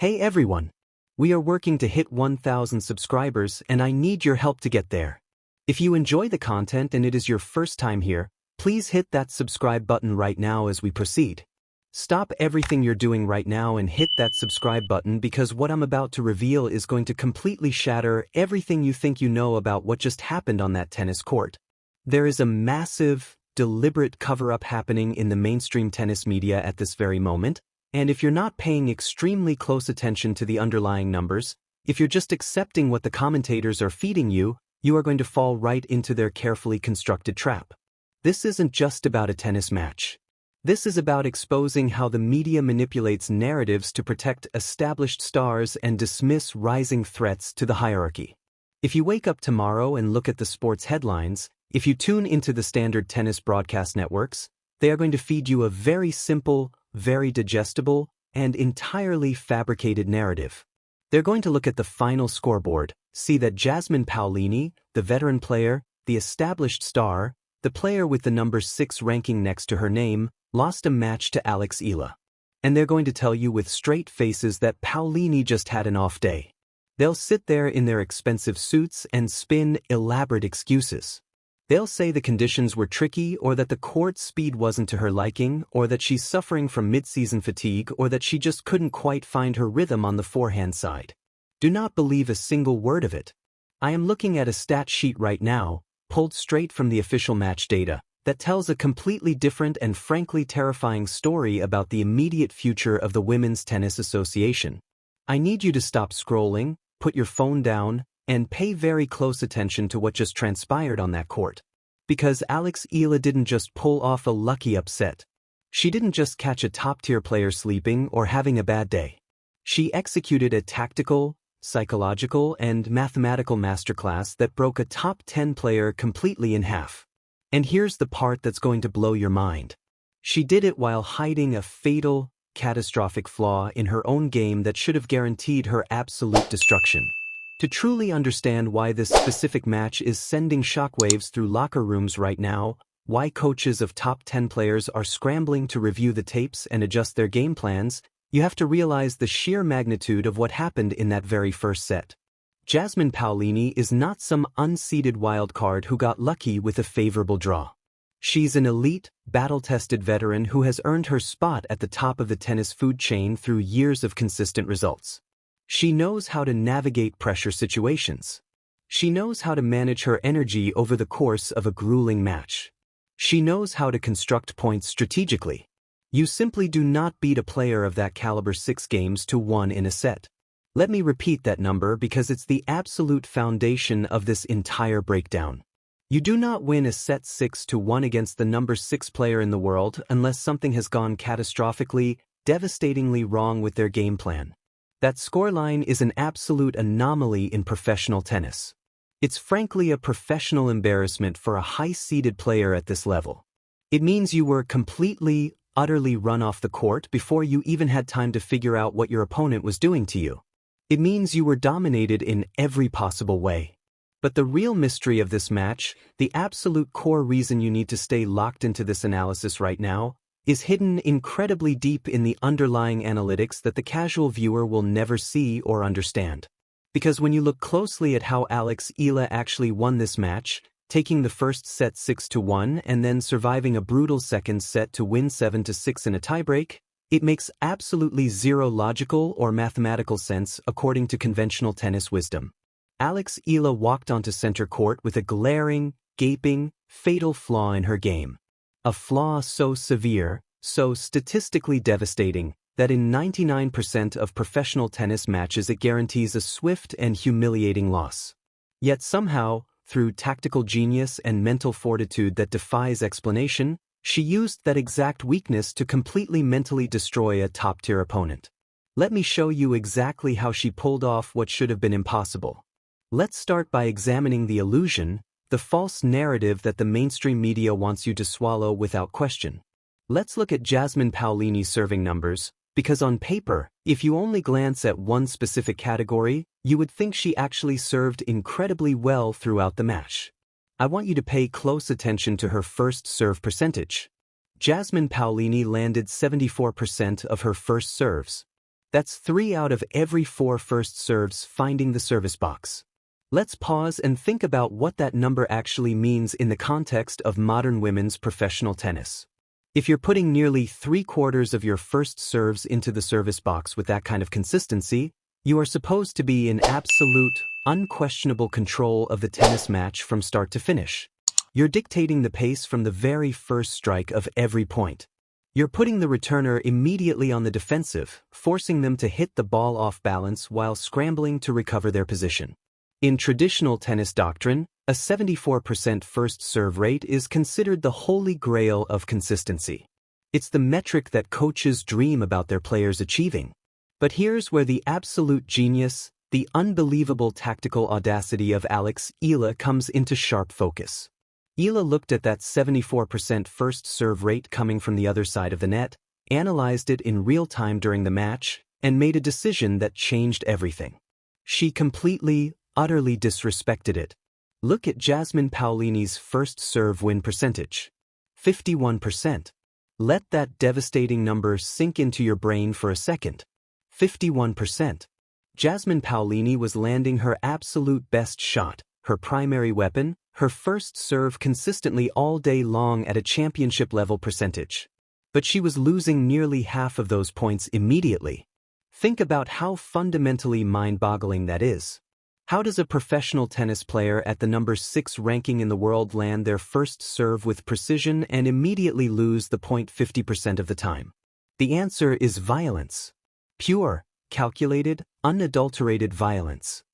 Hey everyone! We are working to hit 1,000 subscribers and I need your help to get there. If you enjoy the content and it is your first time here, please hit that subscribe button right now as we proceed. Stop everything you're doing right now and hit that subscribe button because what I'm about to reveal is going to completely shatter everything you think you know about what just happened on that tennis court. There is a massive, deliberate cover-up happening in the mainstream tennis media at this very moment. And if you're not paying extremely close attention to the underlying numbers, if you're just accepting what the commentators are feeding you, you are going to fall right into their carefully constructed trap. This isn't just about a tennis match. This is about exposing how the media manipulates narratives to protect established stars and dismiss rising threats to the hierarchy. If you wake up tomorrow and look at the sports headlines, if you tune into the standard tennis broadcast networks, they are going to feed you a very simple, very digestible, and entirely fabricated narrative. They're going to look at the final scoreboard, see that Jasmine Paolini, the veteran player, the established star, the player with the number 6 ranking next to her name, lost a match to Eala. And they're going to tell you with straight faces that Paolini just had an off day. They'll sit there in their expensive suits and spin elaborate excuses. They'll say the conditions were tricky or that the court speed wasn't to her liking or that she's suffering from mid-season fatigue or that she just couldn't quite find her rhythm on the forehand side. Do not believe a single word of it. I am looking at a stat sheet right now, pulled straight from the official match data, that tells a completely different and frankly terrifying story about the immediate future of the Women's Tennis Association. I need you to stop scrolling, put your phone down, and pay very close attention to what just transpired on that court. Because Eala didn't just pull off a lucky upset. She didn't just catch a top-tier player sleeping or having a bad day. She executed a tactical, psychological, and mathematical masterclass that broke a top 10 player completely in half. And here's the part that's going to blow your mind. She did it while hiding a fatal, catastrophic flaw in her own game that should have guaranteed her absolute destruction. To truly understand why this specific match is sending shockwaves through locker rooms right now, why coaches of top 10 players are scrambling to review the tapes and adjust their game plans, you have to realize the sheer magnitude of what happened in that very first set. Jasmine Paolini is not some unseeded wildcard who got lucky with a favorable draw. She's an elite, battle-tested veteran who has earned her spot at the top of the tennis food chain through years of consistent results. She knows how to navigate pressure situations. She knows how to manage her energy over the course of a grueling match. She knows how to construct points strategically. You simply do not beat a player of that caliber 6 games to 1 in a set. Let me repeat that number because it's the absolute foundation of this entire breakdown. You do not win a set 6-1 against the number 6 player in the world unless something has gone catastrophically, devastatingly wrong with their game plan. That scoreline is an absolute anomaly in professional tennis. It's frankly a professional embarrassment for a high-seeded player at this level. It means you were completely, utterly run off the court before you even had time to figure out what your opponent was doing to you. It means you were dominated in every possible way. But the real mystery of this match, the absolute core reason you need to stay locked into this analysis right now, is hidden incredibly deep in the underlying analytics that the casual viewer will never see or understand. Because when you look closely at how Eala actually won this match, taking the first set 6-1 and then surviving a brutal second set to win 7-6 in a tiebreak, it makes absolutely zero logical or mathematical sense according to conventional tennis wisdom. Eala walked onto center court with a glaring, gaping, fatal flaw in her game. A flaw so severe, so statistically devastating, that in 99% of professional tennis matches it guarantees a swift and humiliating loss. Yet somehow, through tactical genius and mental fortitude that defies explanation, she used that exact weakness to completely mentally destroy a top-tier opponent. Let me show you exactly how she pulled off what should have been impossible. Let's start by examining the illusion, the false narrative that the mainstream media wants you to swallow without question. Let's look at Jasmine Paolini's serving numbers, because on paper, if you only glance at one specific category, you would think she actually served incredibly well throughout the match. I want you to pay close attention to her first serve percentage. Jasmine Paolini landed 74% of her first serves. That's 3 out of every 4 first serves finding the service box. Let's pause and think about what that number actually means in the context of modern women's professional tennis. If you're putting nearly 3/4 of your first serves into the service box with that kind of consistency, you are supposed to be in absolute, unquestionable control of the tennis match from start to finish. You're dictating the pace from the very first strike of every point. You're putting the returner immediately on the defensive, forcing them to hit the ball off balance while scrambling to recover their position. In traditional tennis doctrine, a 74% first serve rate is considered the holy grail of consistency. It's the metric that coaches dream about their players achieving. But here's where the absolute genius, the unbelievable tactical audacity of Eala comes into sharp focus. Eala looked at that 74% first serve rate coming from the other side of the net, analyzed it in real time during the match, and made a decision that changed everything. She completely, utterly disrespected it. Look at Jasmine Paolini's first serve win percentage. 51%. Let that devastating number sink into your brain for a second. 51%. Jasmine Paolini was landing her absolute best shot, her primary weapon, her first serve consistently all day long at a championship-level percentage. But she was losing nearly half of those points immediately. Think about how fundamentally mind-boggling that is. How does a professional tennis player at the number 6 ranking in the world land their first serve with precision and immediately lose the point 50% of the time? The answer is violence. Pure, calculated, unadulterated violence.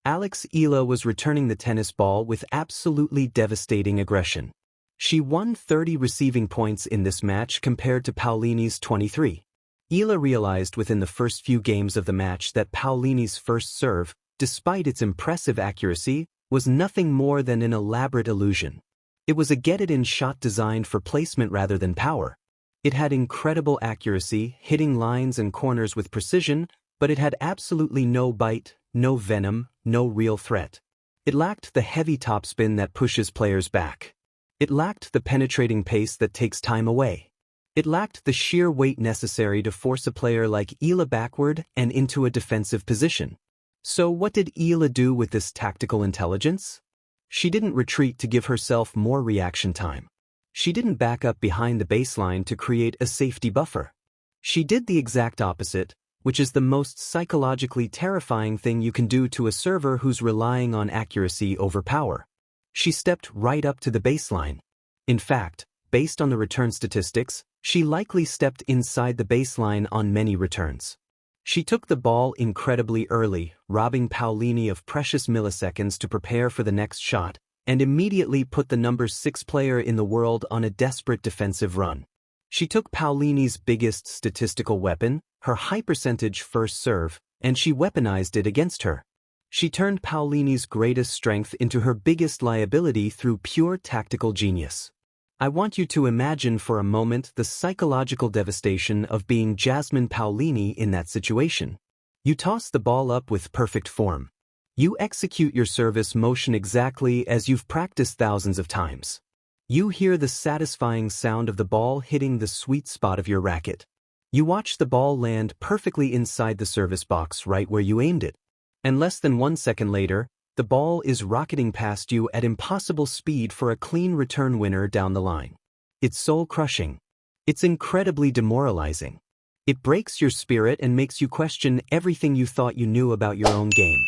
Eala was returning the tennis ball with absolutely devastating aggression. She won 30 receiving points in this match compared to Paolini's 23. Eala realized within the first few games of the match that Paolini's first serve, despite its impressive accuracy, was nothing more than an elaborate illusion. It was a get-it-in shot designed for placement rather than power. It had incredible accuracy, hitting lines and corners with precision, but it had absolutely no bite, no venom, no real threat. It lacked the heavy topspin that pushes players back. It lacked the penetrating pace that takes time away. It lacked the sheer weight necessary to force a player like Eala backward and into a defensive position. So what did Eala do with this tactical intelligence? She didn't retreat to give herself more reaction time. She didn't back up behind the baseline to create a safety buffer. She did the exact opposite, which is the most psychologically terrifying thing you can do to a server who's relying on accuracy over power. She stepped right up to the baseline. In fact, based on the return statistics, she likely stepped inside the baseline on many returns. She took the ball incredibly early, robbing Paolini of precious milliseconds to prepare for the next shot, and immediately put the number 6 player in the world on a desperate defensive run. She took Paolini's biggest statistical weapon, her high-percentage first serve, and she weaponized it against her. She turned Paolini's greatest strength into her biggest liability through pure tactical genius. I want you to imagine for a moment the psychological devastation of being Jasmine Paolini in that situation. You toss the ball up with perfect form. You execute your service motion exactly as you've practiced thousands of times. You hear the satisfying sound of the ball hitting the sweet spot of your racket. You watch the ball land perfectly inside the service box right where you aimed it. And less than 1 second later, the ball is rocketing past you at impossible speed for a clean return winner down the line. It's soul-crushing. It's incredibly demoralizing. It breaks your spirit and makes you question everything you thought you knew about your own game.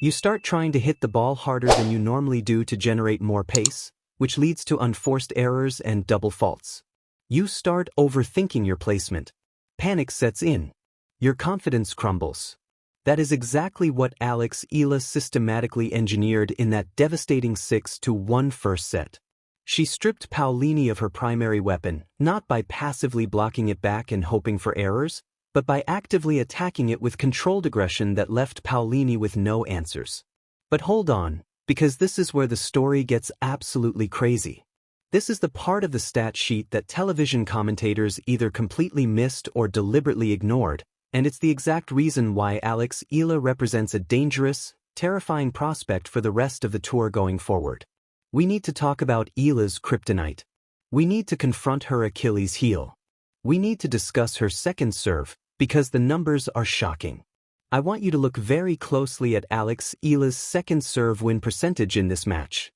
You start trying to hit the ball harder than you normally do to generate more pace, which leads to unforced errors and double faults. You start overthinking your placement. Panic sets in. Your confidence crumbles. That is exactly what Eala systematically engineered in that devastating 6-1 first set. She stripped Paolini of her primary weapon, not by passively blocking it back and hoping for errors, but by actively attacking it with controlled aggression that left Paolini with no answers. But hold on, because this is where the story gets absolutely crazy. This is the part of the stat sheet that television commentators either completely missed or deliberately ignored, and it's the exact reason why Eala represents a dangerous, terrifying prospect for the rest of the tour going forward. We need to talk about Eala's kryptonite. We need to confront her Achilles heel. We need to discuss her second serve, because the numbers are shocking. I want you to look very closely at Eala's second serve win percentage in this match.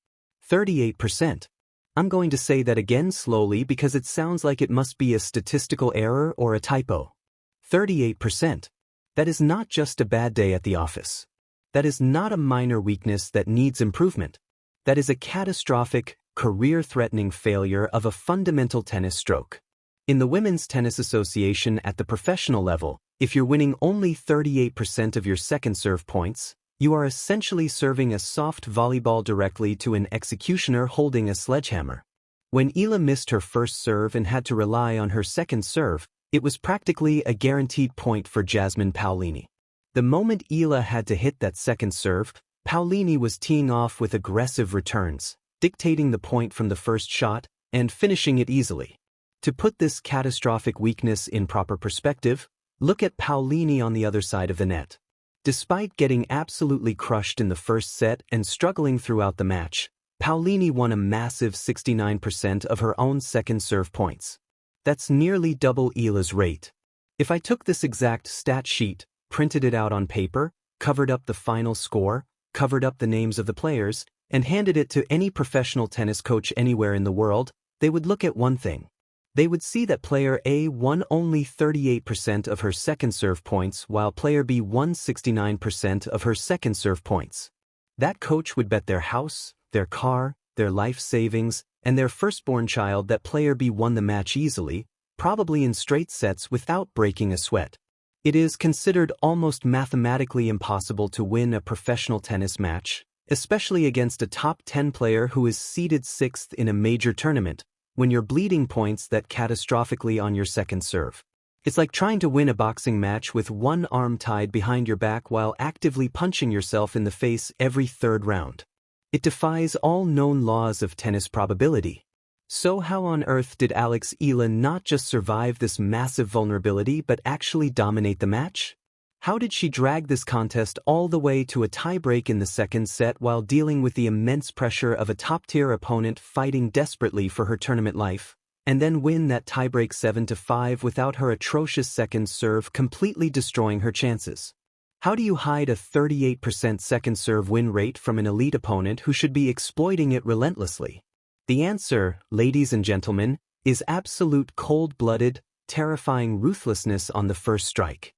38%. I'm going to say that again slowly because it sounds like it must be a statistical error or a typo. 38%. That is not just a bad day at the office. That is not a minor weakness that needs improvement. That is a catastrophic, career-threatening failure of a fundamental tennis stroke. In the Women's Tennis Association at the professional level, if you're winning only 38% of your second serve points, you are essentially serving a soft volleyball directly to an executioner holding a sledgehammer. When Eala missed her first serve and had to rely on her second serve, it was practically a guaranteed point for Jasmine Paolini. The moment Eala had to hit that second serve, Paolini was teeing off with aggressive returns, dictating the point from the first shot, and finishing it easily. To put this catastrophic weakness in proper perspective, look at Paolini on the other side of the net. Despite getting absolutely crushed in the first set and struggling throughout the match, Paolini won a massive 69% of her own second serve points. That's nearly double Eala's rate. If I took this exact stat sheet, printed it out on paper, covered up the final score, covered up the names of the players, and handed it to any professional tennis coach anywhere in the world, they would look at one thing. They would see that player A won only 38% of her second serve points while player B won 69% of her second serve points. That coach would bet their house, their car, their life savings, and their firstborn child that player B won the match easily, probably in straight sets without breaking a sweat. It is considered almost mathematically impossible to win a professional tennis match, especially against a top 10 player who is seeded 6th in a major tournament, when you're bleeding points that catastrophically on your second serve. It's like trying to win a boxing match with one arm tied behind your back while actively punching yourself in the face every third round. It defies all known laws of tennis probability. So how on earth did Eala not just survive this massive vulnerability but actually dominate the match? How did she drag this contest all the way to a tiebreak in the second set while dealing with the immense pressure of a top-tier opponent fighting desperately for her tournament life, and then win that tiebreak 7-5 without her atrocious second serve completely destroying her chances? How do you hide a 38% second serve win rate from an elite opponent who should be exploiting it relentlessly? The answer, ladies and gentlemen, is absolute cold-blooded, terrifying ruthlessness on the first strike.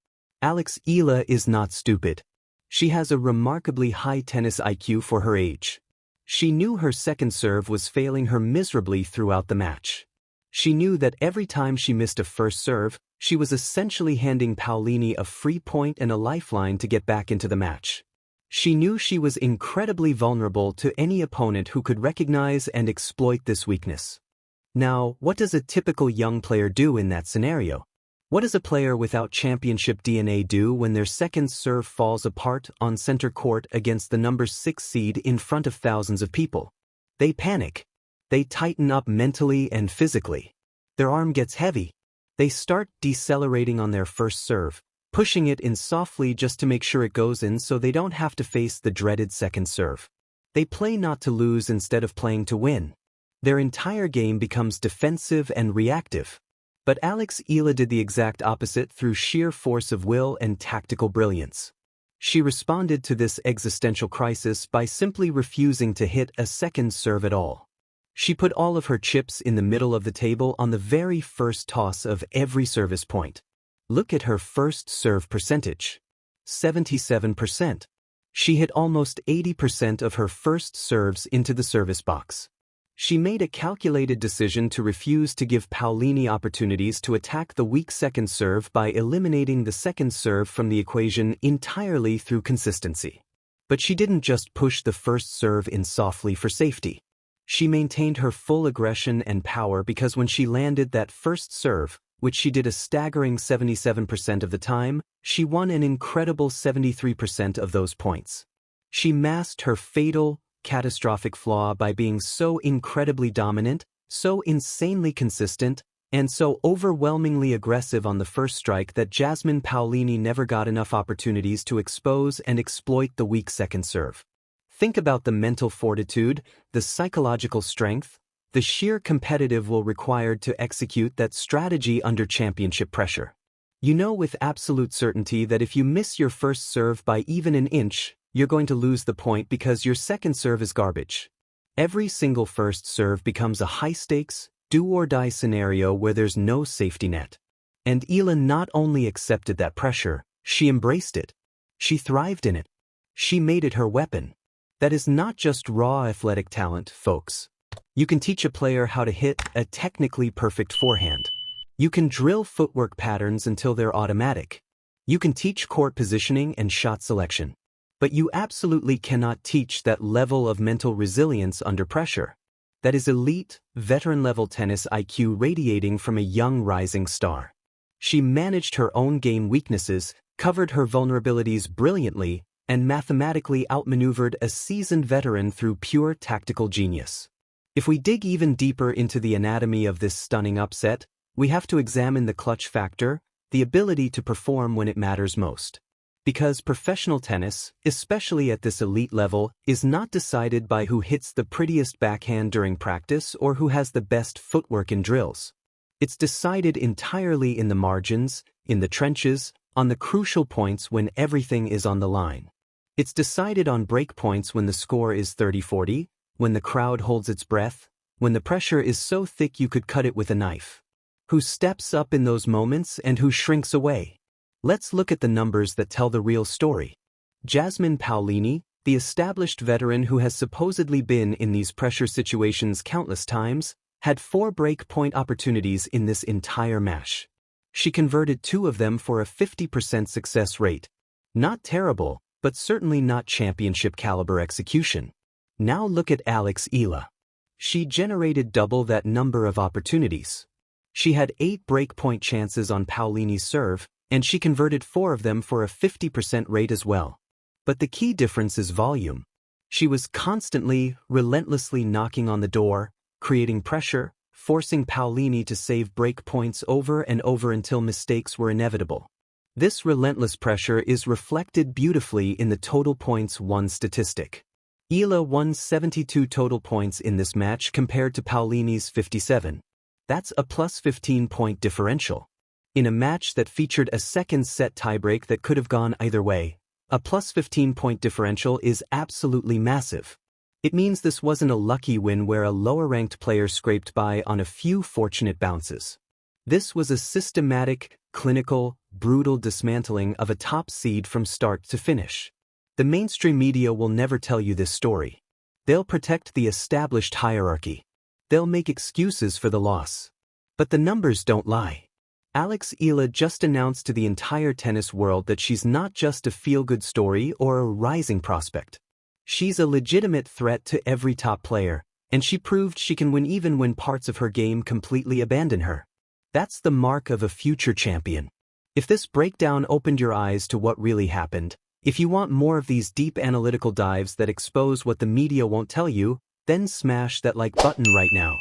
Eala is not stupid. She has a remarkably high tennis IQ for her age. She knew her second serve was failing her miserably throughout the match. She knew that every time she missed a first serve, she was essentially handing Paolini a free point and a lifeline to get back into the match. She knew she was incredibly vulnerable to any opponent who could recognize and exploit this weakness. Now, what does a typical young player do in that scenario? What does a player without championship DNA do when their second serve falls apart on center court against the number 6 seed in front of thousands of people? They panic. They tighten up mentally and physically. Their arm gets heavy. They start decelerating on their first serve, pushing it in softly just to make sure it goes in so they don't have to face the dreaded second serve. They play not to lose instead of playing to win. Their entire game becomes defensive and reactive. But Eala did the exact opposite through sheer force of will and tactical brilliance. She responded to this existential crisis by simply refusing to hit a second serve at all. She put all of her chips in the middle of the table on the very first toss of every service point. Look at her first serve percentage. 77%. She hit almost 80% of her first serves into the service box. She made a calculated decision to refuse to give Paolini opportunities to attack the weak second serve by eliminating the second serve from the equation entirely through consistency. But she didn't just push the first serve in softly for safety. She maintained her full aggression and power because when she landed that first serve, which she did a staggering 77% of the time, she won an incredible 73% of those points. She masked her fatal, catastrophic flaw by being so incredibly dominant, so insanely consistent, and so overwhelmingly aggressive on the first strike that Jasmine Paolini never got enough opportunities to expose and exploit the weak second serve. Think about the mental fortitude, the psychological strength, the sheer competitive will required to execute that strategy under championship pressure. You know with absolute certainty that if you miss your first serve by even an inch, you're going to lose the point because your second serve is garbage. Every single first serve becomes a high-stakes, do-or-die scenario where there's no safety net. And Eala not only accepted that pressure, she embraced it. She thrived in it. She made it her weapon. That is not just raw athletic talent, folks. You can teach a player how to hit a technically perfect forehand. You can drill footwork patterns until they're automatic. You can teach court positioning and shot selection. But you absolutely cannot teach that level of mental resilience under pressure. That is elite, veteran-level tennis IQ radiating from a young rising star. She managed her own game weaknesses, covered her vulnerabilities brilliantly, and mathematically outmaneuvered a seasoned veteran through pure tactical genius. If we dig even deeper into the anatomy of this stunning upset, we have to examine the clutch factor, the ability to perform when it matters most. Because professional tennis, especially at this elite level, is not decided by who hits the prettiest backhand during practice or who has the best footwork in drills. It's decided entirely in the margins, in the trenches, on the crucial points when everything is on the line. It's decided on break points when the score is 30-40, when the crowd holds its breath, when the pressure is so thick you could cut it with a knife. Who steps up in those moments and who shrinks away? Let's look at the numbers that tell the real story. Jasmine Paolini, the established veteran who has supposedly been in these pressure situations countless times, had 4 break-point opportunities in this entire match. She converted 2 of them for a 50% success rate. Not terrible, but certainly not championship-caliber execution. Now look at Eala. She generated double that number of opportunities. She had 8 break-point chances on Paolini's serve, and she converted 4 of them for a 50% rate as well. But the key difference is volume. She was constantly, relentlessly knocking on the door, creating pressure, forcing Paolini to save break points over and over until mistakes were inevitable. This relentless pressure is reflected beautifully in the total points won statistic. Eala won 72 total points in this match compared to Paolini's 57. That's a plus 15-point differential. In a match that featured a second set tiebreak that could have gone either way, a plus 15-point differential is absolutely massive. It means this wasn't a lucky win where a lower-ranked player scraped by on a few fortunate bounces. This was a systematic, clinical, brutal dismantling of a top seed from start to finish. The mainstream media will never tell you this story. They'll protect the established hierarchy. They'll make excuses for the loss. But the numbers don't lie. Eala just announced to the entire tennis world that she's not just a feel-good story or a rising prospect. She's a legitimate threat to every top player, and she proved she can win even when parts of her game completely abandon her. That's the mark of a future champion. If this breakdown opened your eyes to what really happened, if you want more of these deep analytical dives that expose what the media won't tell you, then smash that like button right now.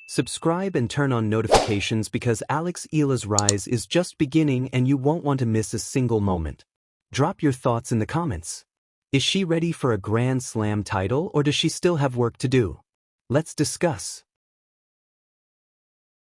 Subscribe and turn on notifications because Eala's rise is just beginning and you won't want to miss a single moment. Drop your thoughts in the comments. Is she ready for a Grand Slam title or does she still have work to do? Let's discuss.